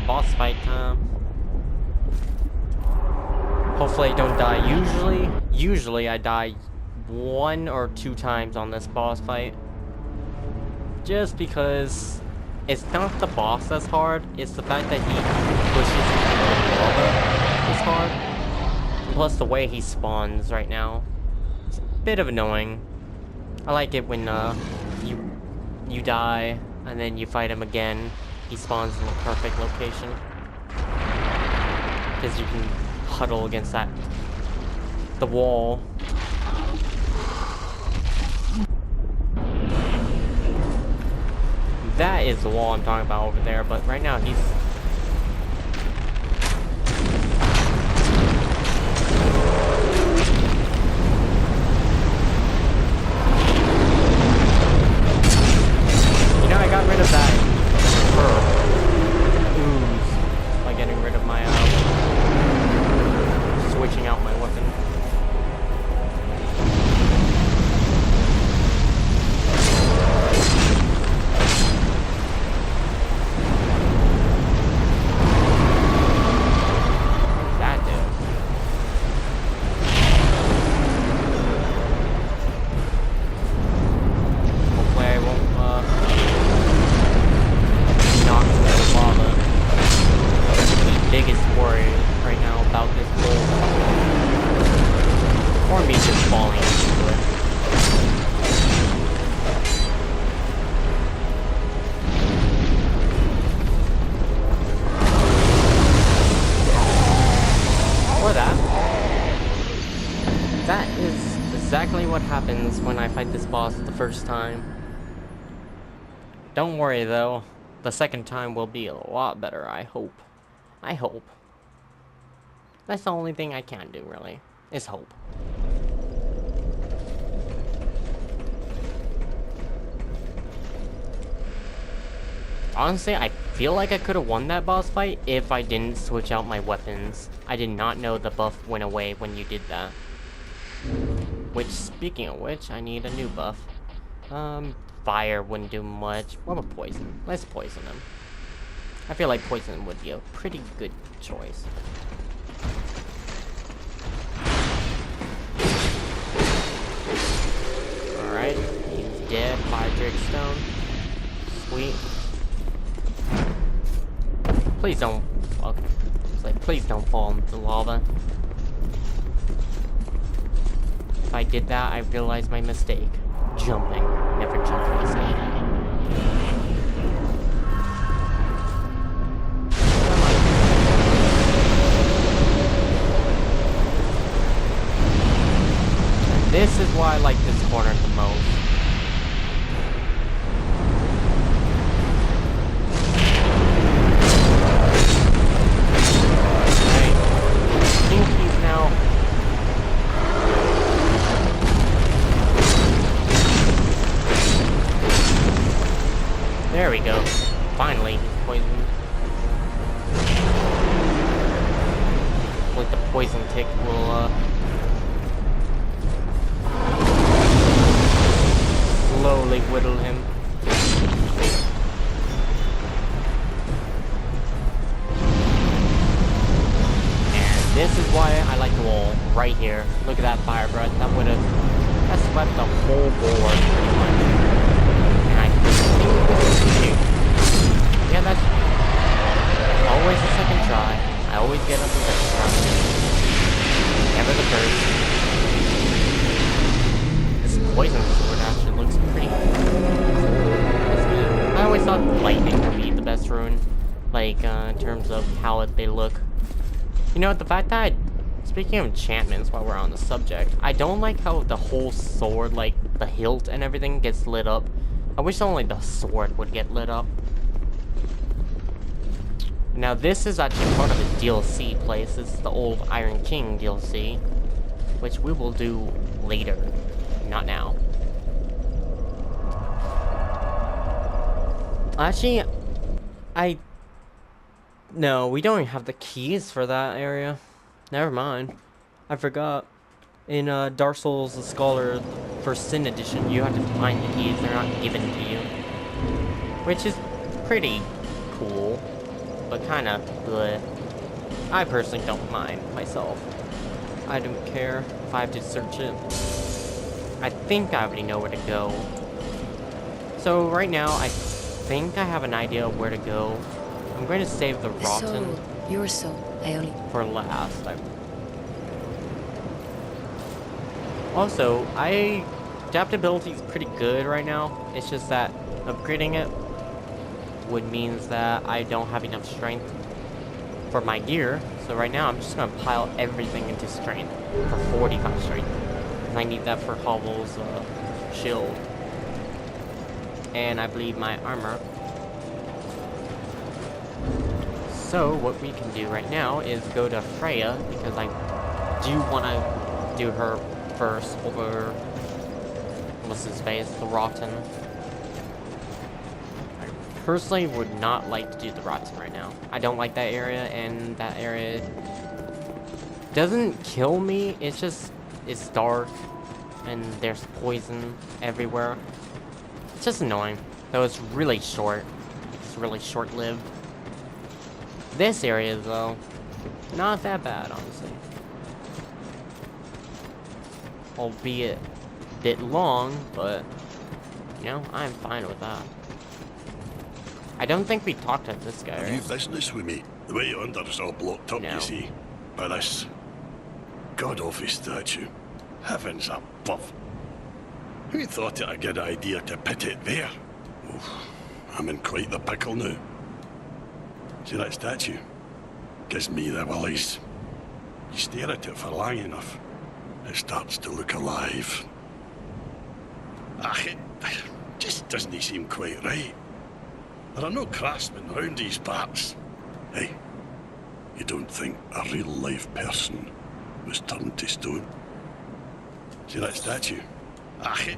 boss fight time. Hopefully I don't die. Usually I die 1 or 2 times on this boss fight. Just because it's not the boss that's hard, it's the fact that he pushes into the lava is hard. Plus the way he spawns right now. It's a bit of annoying. I like it when you die and then you fight him again. He spawns in the perfect location. Because you can huddle against the wall. That is the wall I'm talking about over there, but right now he's... You know, I got rid of that ooze by getting rid of my, switching out my weapon. That is exactly what happens when I fight this boss the first time. Don't worry though, the second time will be a lot better, I hope. I hope. That's the only thing I can do, really, is hope. Honestly, I feel like I could have won that boss fight if I didn't switch out my weapons. I did not know the buff went away when you did that. Which, speaking of which, I need a new buff. Fire wouldn't do much. What about poison? Let's poison him. I feel like poison would be a pretty good choice. Alright, he's dead. Fire Drake Stone. Sweet. Please don't. Okay. It's like, please don't fall into lava. If I did that, I realized my mistake. Jumping. Never jump twice again. And this is why I like this corner the most. There we go. Finally, poison. Like the poison tick will, slowly whittle him. And this is why I like the wall right here. Look at that fire breath. That swept the whole board pretty much. Yeah, that's always the second try. I always get up the second try. Never the first. This poison sword actually looks pretty good. I always thought lightning would be the best rune. Like, in terms of how they look. You know what, the fact that speaking of enchantments while we're on the subject, I don't like how the whole sword, like the hilt and everything, gets lit up. I wish only the sword would get lit up. Now this is actually part of the DLC place. This is the old Iron King DLC, which we will do later, not now. Actually, no, we don't even have the keys for that area. Never mind. I forgot. In Dark Souls, the Scholar for Sin Edition, you have to find the keys. They're not given to you. Which is pretty cool. but kind of bleh. I personally don't mind myself. I don't care if I have to search it. I think I already know where to go. So right now, I think I have an idea of where to go. I'm going to save the rotten Your soul, Aeoli. for last. Also, adaptability is pretty good right now. It's just that upgrading it would means that I don't have enough strength for my gear. So right now, I'm just gonna pile everything into strength for 45 strength. And I need that for Hovel's shield. And I believe my armor. So what we can do right now is go to Freya, because I do want to do her first over, what's his face, the Rotten. I personally would not like to do the Rotten right now. I don't like that area, and that area doesn't kill me, it's just, it's dark, and there's poison everywhere. It's just annoying, though it's really short. It's really short-lived. This area, though, not that bad, honestly. Albeit a bit long, but, you know, I'm fine with that. I don't think we talked to this guy, Have right? you business with me? The way yonder's all blocked up, No. you see, by this god-awful statue. Heavens above. Who thought it a good idea to put it there? Oof, I'm in quite the pickle now. See that statue? Gives me the willies. You stare at it for long enough, it starts to look alive. It just doesn't seem quite right. There are no craftsmen round these parts. Hey, you don't think a real live person was turned to stone? See that statue? It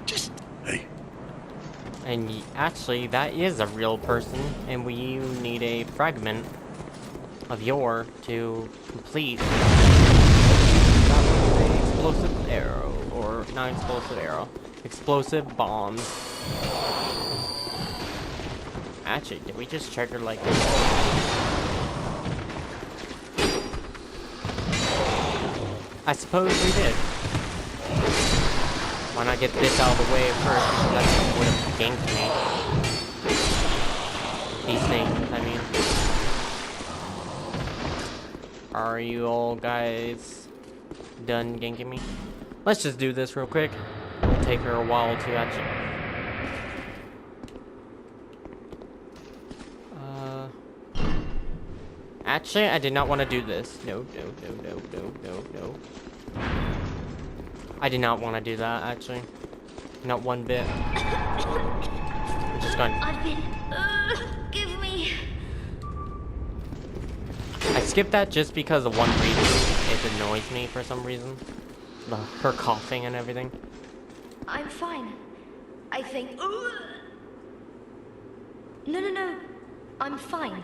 just... Hey. And actually, that is a real person, and we need a fragment of yore to complete that was an explosive arrow, or not explosive arrow, explosive bombs. Actually, did we just trigger like this? I suppose we did. Why not get this out of the way first? That would have ganked me. These things, I mean. Are you all guys done ganking me? Let's just do this real quick. It'll take her a while to actually... Actually, I did not want to do this. No. I did not want to do that, actually. Not one bit. I'm just going... I've been... give me... I skipped that just because of one reason. It annoys me for some reason. Her coughing and everything. I'm fine. I think... No. I'm fine.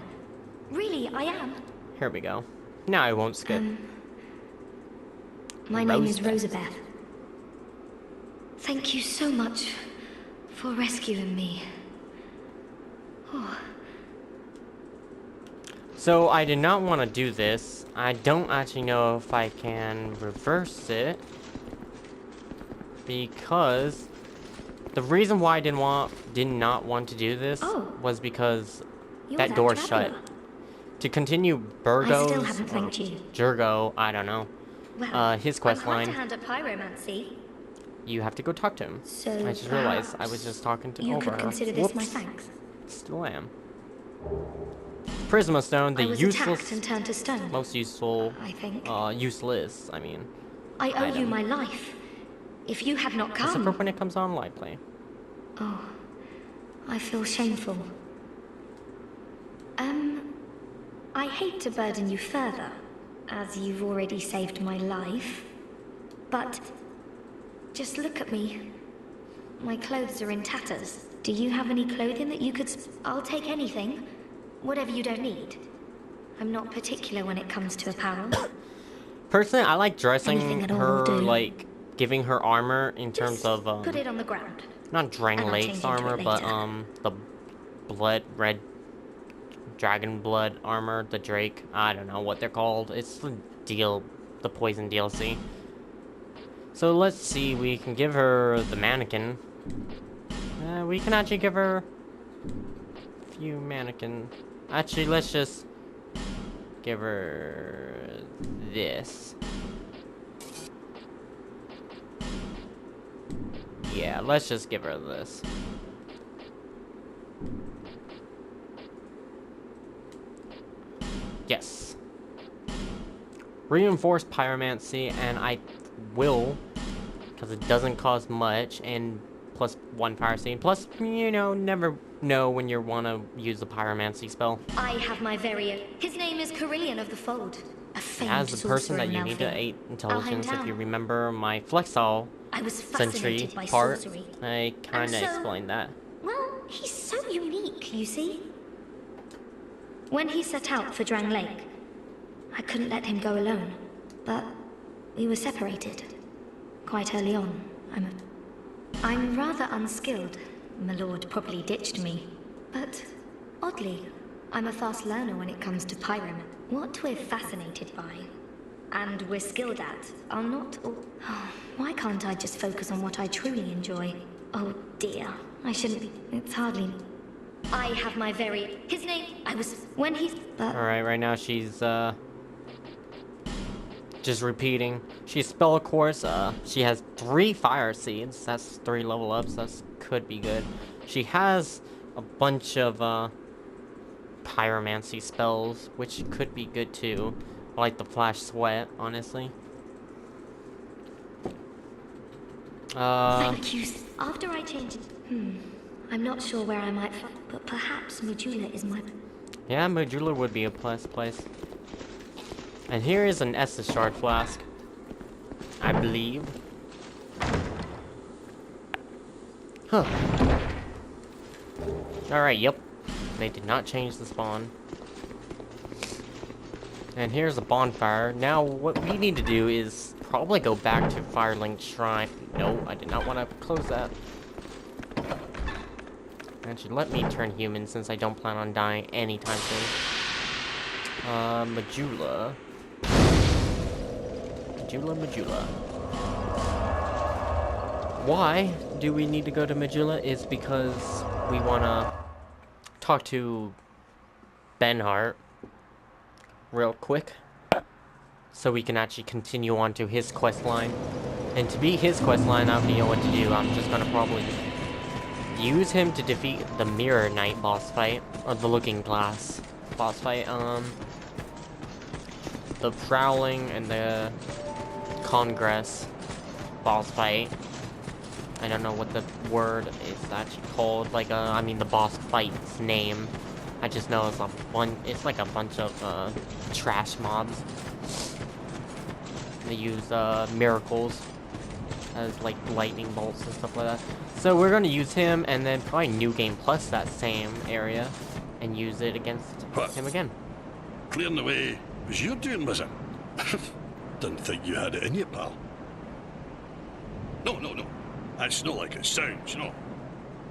Really, I am. Here we go. Now I won't skip. My name is Rosabeth. Rosabeth. Thank you so much for rescuing me. Oh. So I did not want to do this. I don't actually know if I can reverse it. Because the reason why I did not want to do this was because You're that door traveler. shut. To continue I still Burgo's haven't thanked you. Jurgo, I don't know. Well, His quest I'm hard line. to hand at pyromancy. You have to go talk to him. So I just realized I was perhaps just talking to you over could her. consider this my Whoops. thanks. Still am. Prisma Stone, the I was attacked useless, and turned to stone. most useful, I think. useless, I mean. I owe you item. my life. If you had not Except for come... when it comes on live play. Oh, I feel shameful. I hate to burden you further, as you've already saved my life. But just look at me. My clothes are in tatters. Do you have any clothing that you could... I'll take anything. Whatever you don't need. I'm not particular when it comes to apparel. Personally, I like dressing Anything at all her, will do. like, giving her armor in terms Just of, put it on the ground. not Drang and I'll Lake's change into armor, it but, later. the blood red Dragon Blood armor, the Drake. I don't know what they're called. It's the Poison DLC. So let's see, we can give her the mannequin. We can actually give her a few mannequin. Actually, let's just give her this. Yeah, let's just give her this. Yes. Reinforced pyromancy, and I will, because it doesn't cost much, and plus 1 fire scene. Plus, you know, never know when you want to use the pyromancy spell. I have my very... His name is Carillion of the Fold. A famed As the person that you sorcerer need in to Alfheim. 8 intelligence, if you hometown. remember my Flexall I was Sentry fascinated by part, sorcery. I kind of so- explained that. Well, he's so unique, you see. When he set out for Drang Lake, I couldn't let him go alone. But we were separated. Quite early on. I'm rather unskilled. My lord probably ditched me. But, oddly, I'm a fast learner when it comes to Pyram. What we're fascinated by, and we're skilled at, are not all... Why can't I just focus on what I truly enjoy? Oh dear, I shouldn't be... It's hardly... I have my very... His name... I was... When he's... Alright, right now she's, just repeating. She's spell course, she has 3 fire seeds. That's 3 level ups, that could be good. She has a bunch of, pyromancy spells, which could be good too. I like the flash sweat, honestly. Thank you. After I change it... I'm not sure where I might... But perhaps Majula is my... Yeah, Majula would be a plus place. And here is an Estus Shard Flask, I believe. Huh. Alright, yep. They did not change the spawn. And here's a bonfire. Now, what we need to do is probably go back to Firelink Shrine. No, I did not want to close that. Actually, let me turn human since I don't plan on dying anytime soon. Majula. Majula. Why do we need to go to Majula is because we want to talk to Benhart real quick so we can actually continue on to his quest line. And to beat his quest line, I don't know what to do. I'm just going to probably use him to defeat the Mirror Knight boss fight, or the Looking Glass boss fight. The Prowling and the Congress boss fight. I don't know what the word is actually called. Like, I mean the boss fight's name. I just know it's like a bunch of trash mobs. They use miracles as like lightning bolts and stuff like that. So we're gonna use him and then probably New Game Plus that same area and use it against him again. Clearing the way was you doing, was it? Didn't think you had it in you, pal. No. That's not like it sounds, no.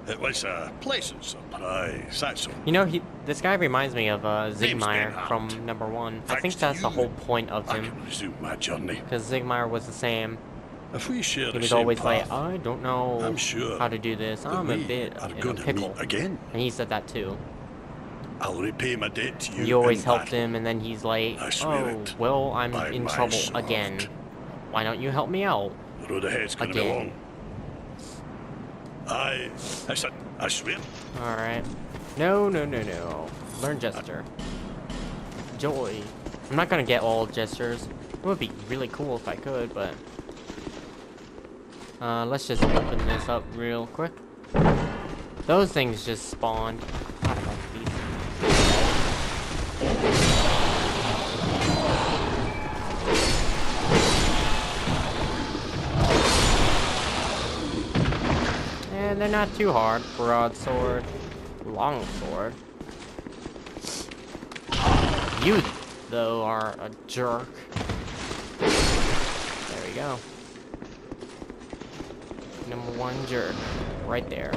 It was a pleasant surprise, that's all. You know, this guy reminds me of Zigmeyer Benhart. from #1. I Thanks think to that's the you, whole point of I him. can resume my journey. Because Zigmeyer was the same. If we share He the was same always path, like, I don't know I'm sure how to do this. that I'm a we bit are in a going to pickle. meet again. And he said that too. I'll repay my debt to you. You always in helped battle. him, and then he's like, I swear oh, it well, I'm by in my trouble sword. again. Why don't you help me out? The road ahead's gonna be Again. long. I swear. Alright. No. Learn Gesture. Joy. I'm not gonna get all gestures. It would be really cool if I could, but... let's just open this up real quick. Those things just spawned. I don't like these. And they're not too hard. Broadsword. Longsword. You, though, are a jerk. There we go. #1 jerk. Right there.